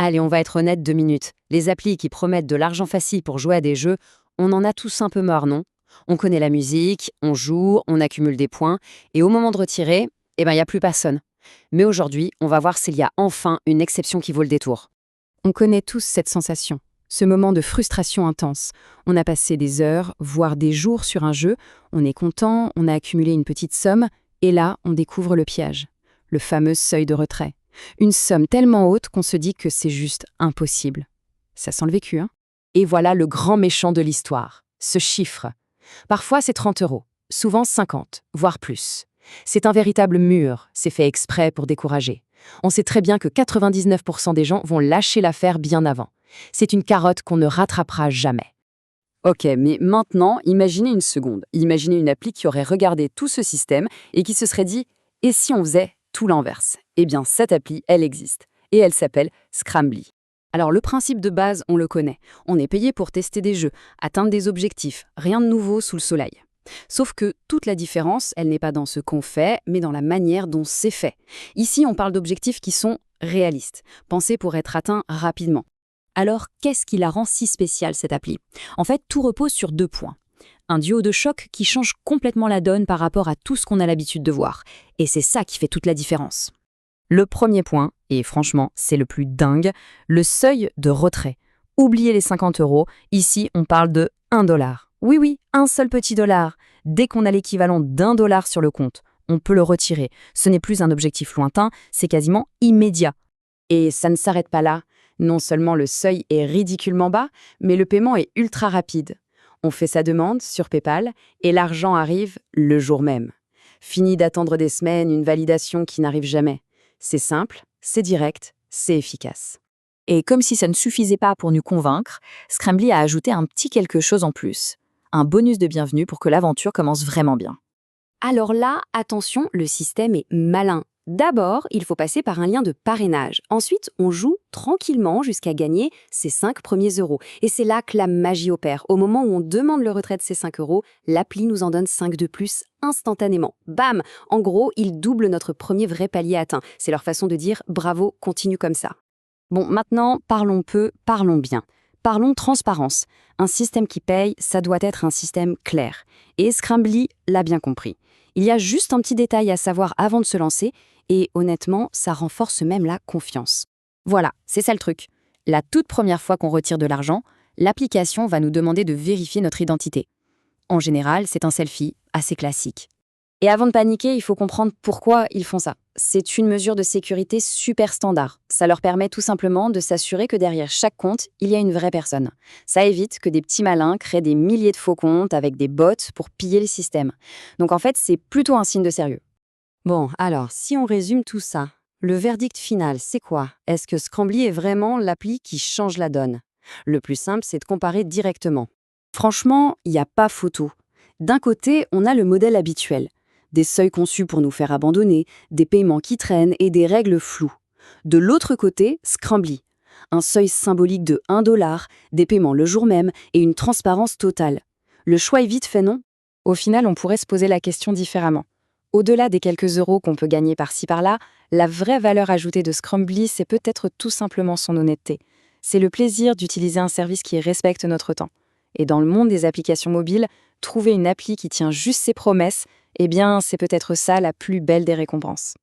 Allez, on va être honnête 2 minutes. Les applis qui promettent de l'argent facile pour jouer à des jeux, on en a tous un peu marre, non? On connaît la musique, on joue, on accumule des points, et au moment de retirer, il n'y a plus personne. Mais aujourd'hui, on va voir s'il y a enfin une exception qui vaut le détour. On connaît tous cette sensation, ce moment de frustration intense. On a passé des heures, voire des jours sur un jeu, on est content, on a accumulé une petite somme, et là, on découvre le piège, le fameux seuil de retrait. Une somme tellement haute qu'on se dit que c'est juste impossible. Ça sent le vécu, hein? Et voilà le grand méchant de l'histoire, ce chiffre. Parfois c'est 30 euros, souvent 50, voire plus. C'est un véritable mur, c'est fait exprès pour décourager. On sait très bien que 99% des gens vont lâcher l'affaire bien avant. C'est une carotte qu'on ne rattrapera jamais. Ok, mais maintenant, imaginez une seconde. Imaginez une appli qui aurait regardé tout ce système et qui se serait dit « et si on faisait tout l'inverse ?» Eh bien, cette appli, elle existe. Et elle s'appelle Scrambly. Alors, le principe de base, on le connaît. On est payé pour tester des jeux, atteindre des objectifs, rien de nouveau sous le soleil. Sauf que toute la différence, elle n'est pas dans ce qu'on fait, mais dans la manière dont c'est fait. Ici, on parle d'objectifs qui sont réalistes, pensés pour être atteints rapidement. Alors, qu'est-ce qui la rend si spéciale, cette appli? En fait, tout repose sur 2 points. Un duo de choc qui change complètement la donne par rapport à tout ce qu'on a l'habitude de voir. Et c'est ça qui fait toute la différence. Le premier point, et franchement, c'est le plus dingue, le seuil de retrait. Oubliez les 50 euros, ici on parle de 1 dollar. Oui, un seul petit dollar. Dès qu'on a l'équivalent d'1 dollar sur le compte, on peut le retirer. Ce n'est plus un objectif lointain, c'est quasiment immédiat. Et ça ne s'arrête pas là. Non seulement le seuil est ridiculement bas, mais le paiement est ultra rapide. On fait sa demande sur PayPal et l'argent arrive le jour même. Fini d'attendre des semaines, une validation qui n'arrive jamais. C'est simple, c'est direct, c'est efficace. Et comme si ça ne suffisait pas pour nous convaincre, Scrambly a ajouté un petit quelque chose en plus. Un bonus de bienvenue pour que l'aventure commence vraiment bien. Alors là, attention, le système est malin. D'abord, il faut passer par un lien de parrainage. Ensuite, on joue tranquillement jusqu'à gagner ses 5 premiers euros. Et c'est là que la magie opère. Au moment où on demande le retrait de ces 5 euros, l'appli nous en donne 5 de plus instantanément. Bam! En gros, il double notre premier vrai palier atteint. C'est leur façon de dire « bravo, continue comme ça ». Bon, maintenant, parlons peu, parlons bien. Parlons transparence. Un système qui paye, ça doit être un système clair. Et Scrambly l'a bien compris. Il y a juste un petit détail à savoir avant de se lancer, et honnêtement, ça renforce même la confiance. Voilà, c'est ça le truc. La toute première fois qu'on retire de l'argent, l'application va nous demander de vérifier notre identité. En général, c'est un selfie assez classique. Et avant de paniquer, il faut comprendre pourquoi ils font ça. C'est une mesure de sécurité super standard. Ça leur permet tout simplement de s'assurer que derrière chaque compte, il y a une vraie personne. Ça évite que des petits malins créent des milliers de faux comptes avec des bots pour piller le système. Donc en fait, c'est plutôt un signe de sérieux. Bon, alors, si on résume tout ça, le verdict final, c'est quoi? Est-ce que Scrambly est vraiment l'appli qui change la donne? Le plus simple, c'est de comparer directement. Franchement, il n'y a pas photo. D'un côté, on a le modèle habituel. Des seuils conçus pour nous faire abandonner, des paiements qui traînent et des règles floues. De l'autre côté, Scrambly. Un seuil symbolique de 1 dollar, des paiements le jour même et une transparence totale. Le choix est vite fait, non? Au final, on pourrait se poser la question différemment. Au-delà des quelques euros qu'on peut gagner par-ci par-là, la vraie valeur ajoutée de Scrambly, c'est peut-être tout simplement son honnêteté. C'est le plaisir d'utiliser un service qui respecte notre temps. Et dans le monde des applications mobiles, trouver une appli qui tient juste ses promesses, eh bien, c'est peut-être ça la plus belle des récompenses.